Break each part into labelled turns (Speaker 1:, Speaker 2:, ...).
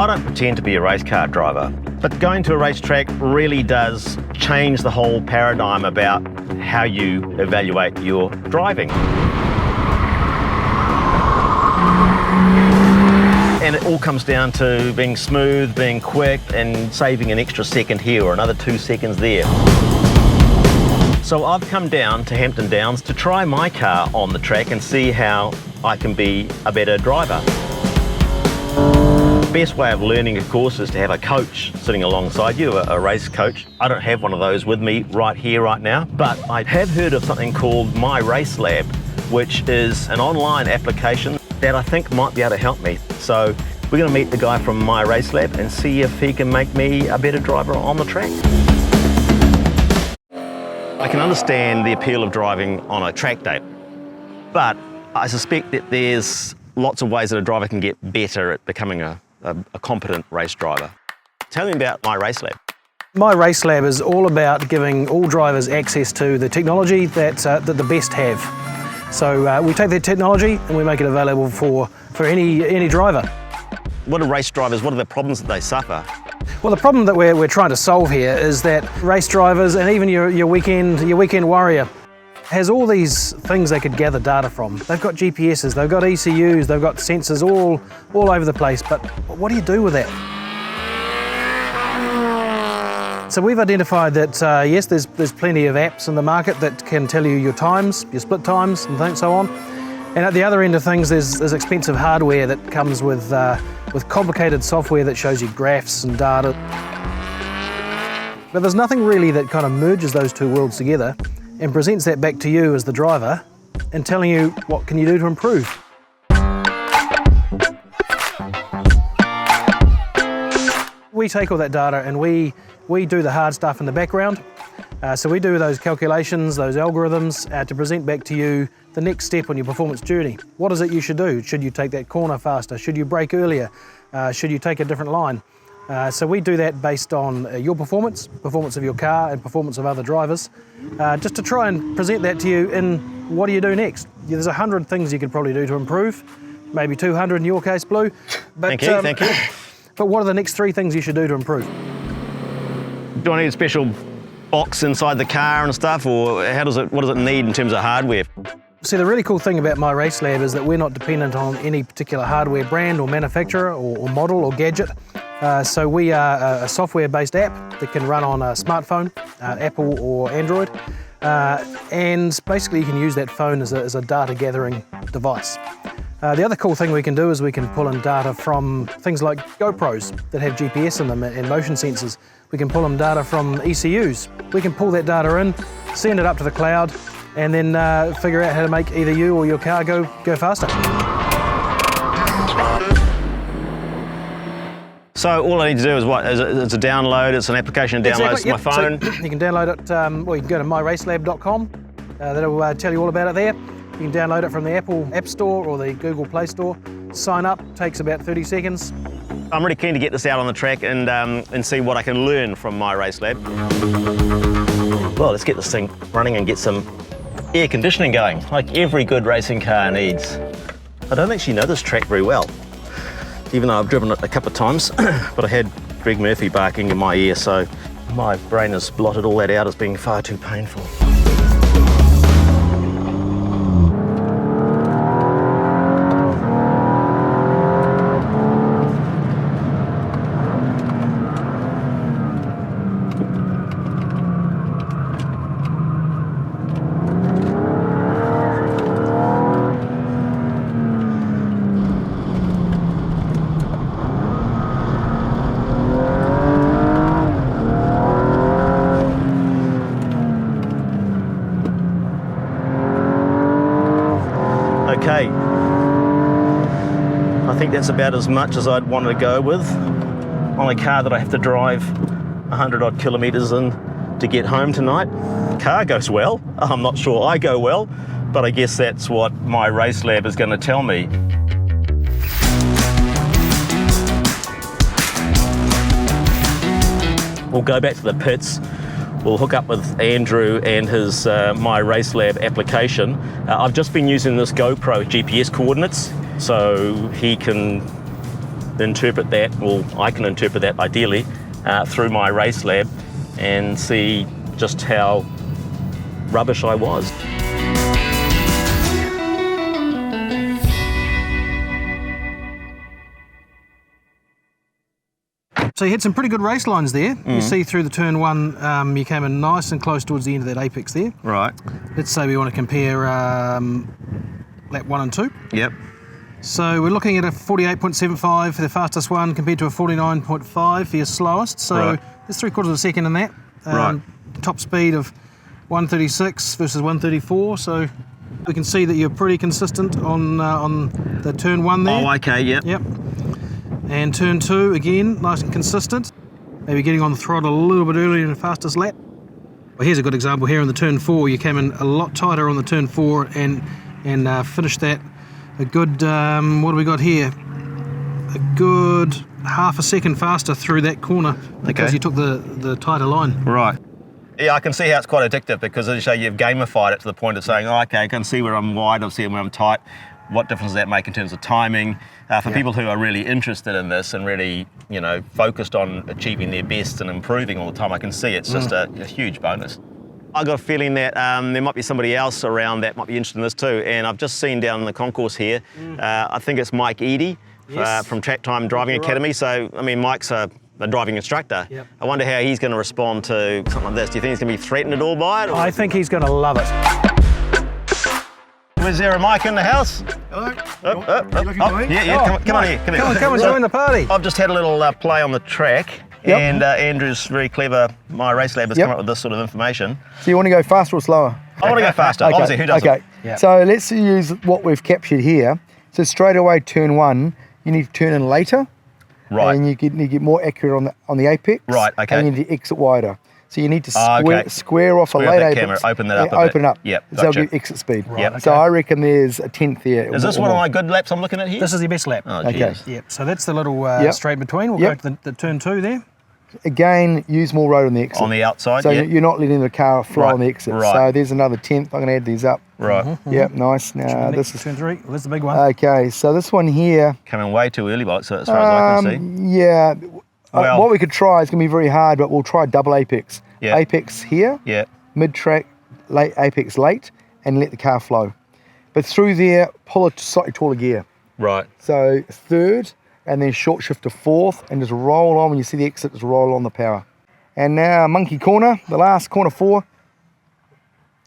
Speaker 1: I don't pretend to be a race car driver, but going to a racetrack really does change the whole paradigm about how you evaluate your driving. And it all comes down to being smooth, being quick, and saving an extra second here or another 2 seconds there. So I've come down to Hampton Downs to try my car on the track and see how I can be a better driver. The best way of learning, of course, is to have a coach sitting alongside you, a race coach. I don't have one of those with me right here, right now, but I have heard of something called My Race Lab, which is an online application that I think might be able to help me. So we're going to meet the guy from My Race Lab and see if he can make me a better driver on the track. I can understand the appeal of driving on a track day, but I suspect that there's lots of ways that a driver can get better at becoming a competent race driver. Tell me about My Race Lab.
Speaker 2: My Race Lab is all about giving all drivers access to the technology that the best have. So we take that technology and we make it available for any driver.
Speaker 1: What are race drivers, what are the problems that they suffer?
Speaker 2: Well, the problem that we're trying to solve here is that race drivers and even your weekend warrior has all these things they could gather data from. They've got GPSs, they've got ECUs, they've got sensors all over the place, but what do you do with that? So we've identified that yes, there's plenty of apps in the market that can tell you your times, your split times and so on. And at the other end of things, there's expensive hardware that comes with complicated software that shows you graphs and data. But there's nothing really that kind of merges those two worlds together and presents that back to you as the driver and telling you what can you do to improve. We take all that data and we do the hard stuff in the background. So we do those calculations, those algorithms to present back to you the next step on your performance journey. What is it you should do? Should you take that corner faster? Should you brake earlier? Should you take a different line? So we do that based on your performance of your car and performance of other drivers, just to try and present that to you in what do you do next? There's 100 things you could probably do to improve, maybe 200 in your case, Blue. But,
Speaker 1: Thank you.
Speaker 2: But what are the next 3 things you should do to improve?
Speaker 1: Do I need a special box inside the car and stuff, or what does it need in terms of hardware?
Speaker 2: See, the really cool thing about My Race Lab is that we're not dependent on any particular hardware brand or manufacturer or model or gadget. So we are a software-based app that can run on a smartphone, Apple or Android, and basically you can use that phone as a data gathering device. The other cool thing we can do is we can pull in data from things like GoPros that have GPS in them and motion sensors. We can pull in data from ECUs. We can pull that data in, send it up to the cloud, and then figure out how to make either you or your car go faster.
Speaker 1: So all I need to do is what? It's a download, it's an application download to my phone.
Speaker 2: So you can download it, well, you can go to myracelab.com. That'll tell you all about it there. You can download it from the Apple App Store or the Google Play Store. Sign up, takes about 30 seconds.
Speaker 1: I'm really keen to get this out on the track and see what I can learn from My Race Lab. Well, let's get this thing running and get some air conditioning going, like every good racing car needs. I don't actually know this track very well, even though I've driven it a couple of times, but I had Greg Murphy barking in my ear, so my brain has blotted all that out as being far too painful. Okay, I think that's about as much as I'd want to go with on a car that I have to drive 100 odd kilometres in to get home tonight. Car goes well. I'm not sure I go well, but I guess that's what My Race Lab is going to tell me. We'll go back to the pits. We'll hook up with Andrew and his My Race Lab application. I've just been using this GoPro GPS coordinates, so he can interpret that, or I can interpret that ideally, through my race lab and see just how rubbish I was.
Speaker 2: So you had some pretty good race lines there. You see through the turn one, you came in nice and close towards the end of that apex there.
Speaker 1: Right.
Speaker 2: Let's say we want to compare lap 1 and 2.
Speaker 1: Yep.
Speaker 2: So we're looking at a 48.75 for the fastest one compared to a 49.5 for your slowest. So
Speaker 1: Right.
Speaker 2: there's 3/4 of a second in that.
Speaker 1: Right.
Speaker 2: Top speed of 136 versus 134. So we can see that you're pretty consistent on the turn one there.
Speaker 1: Oh, okay, yep.
Speaker 2: Yep. And turn 2, again, nice and consistent. Maybe getting on the throttle a little bit earlier in the fastest lap. Well, here's a good example here in the turn 4. You came in a lot tighter on the turn 4 and finished that a good, what do we got here? A good half a second faster through that corner because you took the tighter line.
Speaker 1: Right. Yeah, I can see how it's quite addictive because, as you say, you've gamified it to the point of saying, oh, okay, I can see where I'm wide, I see where I'm tight. What difference does that make in terms of timing? For people who are really interested in this and really, you know, focused on achieving their best and improving all the time, I can see it's just a huge bonus. I got a feeling that there might be somebody else around that might be interested in this too. And I've just seen down in the concourse here, I think it's Mike Eadie from Track Time Driving Academy. So, I mean, Mike's a driving instructor.
Speaker 2: Yep.
Speaker 1: I wonder how he's going to respond to something like this. Do you think he's going to be threatened at all by it? Or?
Speaker 2: I think he's going to love it.
Speaker 1: Is there a mic in the house?
Speaker 3: Hello?
Speaker 1: Yeah, come on here.
Speaker 2: Come on, join the party.
Speaker 1: I've just had a little play on the track.
Speaker 3: Yep.
Speaker 1: And Andrew's very clever. My race lab has come up with this sort of information.
Speaker 3: So you want to go faster or slower?
Speaker 1: I want to go faster. Obviously, who doesn't?
Speaker 3: Okay,
Speaker 2: Yep.
Speaker 3: so let's use what we've captured here. So straight away, turn 1, you need to turn in later.
Speaker 1: Right.
Speaker 3: And you need to get more accurate on the apex.
Speaker 1: Right, okay.
Speaker 3: And you need to exit wider. So you need to
Speaker 1: okay.
Speaker 3: square off
Speaker 1: Square
Speaker 3: a late
Speaker 1: that
Speaker 3: apex.
Speaker 1: camera, open that up a
Speaker 3: Open
Speaker 1: bit.
Speaker 3: it up.
Speaker 1: Yep,
Speaker 3: So that'll
Speaker 1: gotcha.
Speaker 3: be exit speed.
Speaker 2: Right, okay.
Speaker 3: So I reckon there's a tenth there.
Speaker 1: Is this one of my good laps I'm looking at here?
Speaker 2: This is your best lap.
Speaker 1: Oh,
Speaker 3: Okay.
Speaker 1: geez.
Speaker 2: Yep, so that's the little
Speaker 3: Yep.
Speaker 2: straight between. We'll
Speaker 3: Yep.
Speaker 2: go to the turn 2 there.
Speaker 3: Again, use more road on the exit.
Speaker 1: On the outside,
Speaker 3: So
Speaker 1: yeah.
Speaker 3: you're not letting the car fly
Speaker 1: Right,
Speaker 3: on the exit.
Speaker 1: right.
Speaker 3: So there's another tenth. I'm going to add these up.
Speaker 1: Right.
Speaker 3: Yep, nice. Now
Speaker 2: Next
Speaker 3: this is
Speaker 2: turn 3. Well, that's the big one.
Speaker 3: okay. So this one here.
Speaker 1: Coming way too early, as far as I can see.
Speaker 3: Yeah.
Speaker 1: Well-
Speaker 3: What we could try is going to be very hard, but we'll try double apex.
Speaker 1: Yeah.
Speaker 3: Apex here,
Speaker 1: Yeah.
Speaker 3: mid-track, late apex late, and let the car flow. But through there, pull a slightly taller gear.
Speaker 1: Right.
Speaker 3: So third, and then short shift to fourth, and just roll on. When you see the exit, just roll on the power. And now monkey corner, the last corner 4.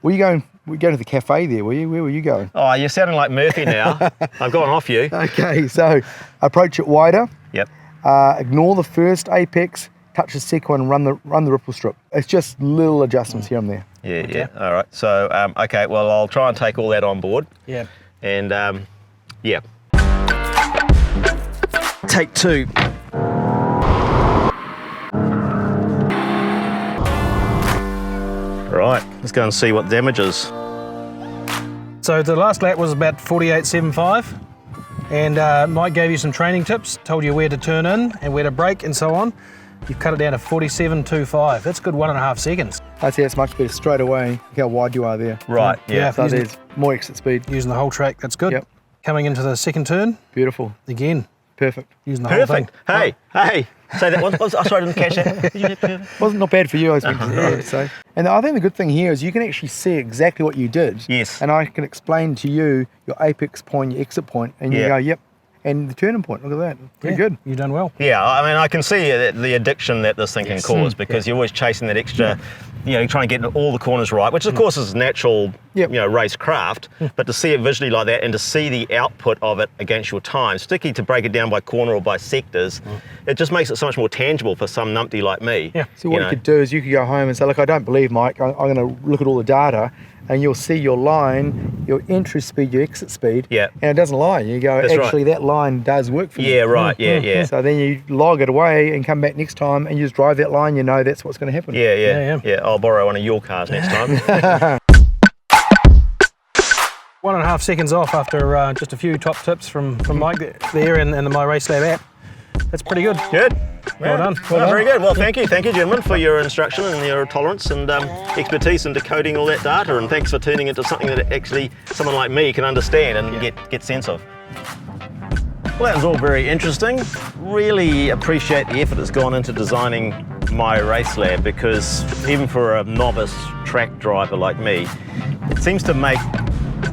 Speaker 3: Were you going? We go to the cafe there, were you? Where were you going?
Speaker 1: Oh, you're sounding like Murphy now. I've gone off you.
Speaker 3: Okay, so approach it wider.
Speaker 1: Yep.
Speaker 3: Ignore the first apex, touch the second one, and run the ripple strip. It's just little adjustments here and there.
Speaker 1: Yeah, yeah. All right. So, okay, well, I'll try and take all that on board.
Speaker 2: Yeah.
Speaker 1: And, yeah. Take 2. Right, let's go and see what damage is.
Speaker 2: So the last lap was about 48.75, and Mike gave you some training tips, told you where to turn in and where to brake and so on. You've cut it down to 47.25. That's a good 1.5 seconds.
Speaker 3: I'd say it's much better straight away. Look how wide you are there.
Speaker 1: Right, yeah.
Speaker 3: So
Speaker 2: Using-
Speaker 3: there's more exit speed.
Speaker 2: Using the whole track, that's good.
Speaker 3: Yep.
Speaker 2: Coming into the second turn,
Speaker 3: Beautiful.
Speaker 2: again,
Speaker 3: Perfect.
Speaker 2: using the whole thing.
Speaker 1: Perfect. Hey, say that once. Oh, sorry, I didn't catch that.
Speaker 3: Wasn't not bad for you, I would say. And I think the good thing here is you can actually see exactly what you did.
Speaker 1: Yes.
Speaker 3: And I can explain to you your apex point, your exit point, and you
Speaker 1: Yeah.
Speaker 3: go, yep. And the turning point, look at that. Pretty good.
Speaker 2: You've done well.
Speaker 1: Yeah, I mean, I can see the addiction that this thing can cause because you're always chasing that extra, you know, trying to get all the corners right, which of course is natural,
Speaker 3: Yep.
Speaker 1: you know, race craft, but to see it visually like that and to see the output of it against your time, particularly to break it down by corner or by sectors, it just makes it so much more tangible for some numpty like me.
Speaker 2: Yeah.
Speaker 3: So what you could do is you could go home and say, look, I don't believe Mike, I'm going to look at all the data, and you'll see your line, your entry speed, your exit speed,
Speaker 1: Yeah.
Speaker 3: and it doesn't lie. You go,
Speaker 1: That's
Speaker 3: actually, that line does work for you.
Speaker 1: Yeah, right, yeah.
Speaker 3: So then you log it away and come back next time and you just drive that line, you know that's what's going to happen.
Speaker 1: Yeah. I'll borrow one of your cars next time.
Speaker 2: 1.5 seconds off after just a few top tips from Mike there and the My Race Lab app. That's pretty good.
Speaker 1: Good.
Speaker 2: Well done.
Speaker 1: Well, very good. Well, thank you, gentlemen, for your instruction and your tolerance and expertise in decoding all that data. And thanks for turning it into something that actually someone like me can understand and get sense of. Well, that was all very interesting. Really appreciate the effort that's gone into designing my race lab, because even for a novice track driver like me, it seems to make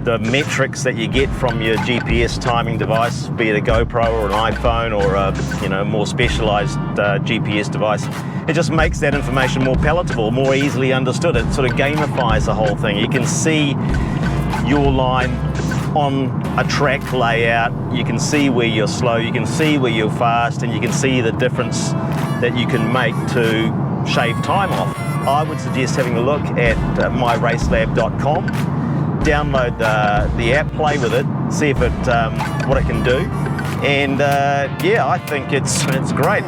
Speaker 1: the metrics that you get from your GPS timing device, be it a GoPro or an iPhone or a more specialized GPS device, it just makes that information more palatable, more easily understood. It sort of gamifies the whole thing. You can see your line on a track layout, you can see where you're slow, you can see where you're fast, and you can see the difference that you can make to shave time off. I would suggest having a look at myracelab.com, download the app, play with it, see if what it can do, and yeah, I think it's great.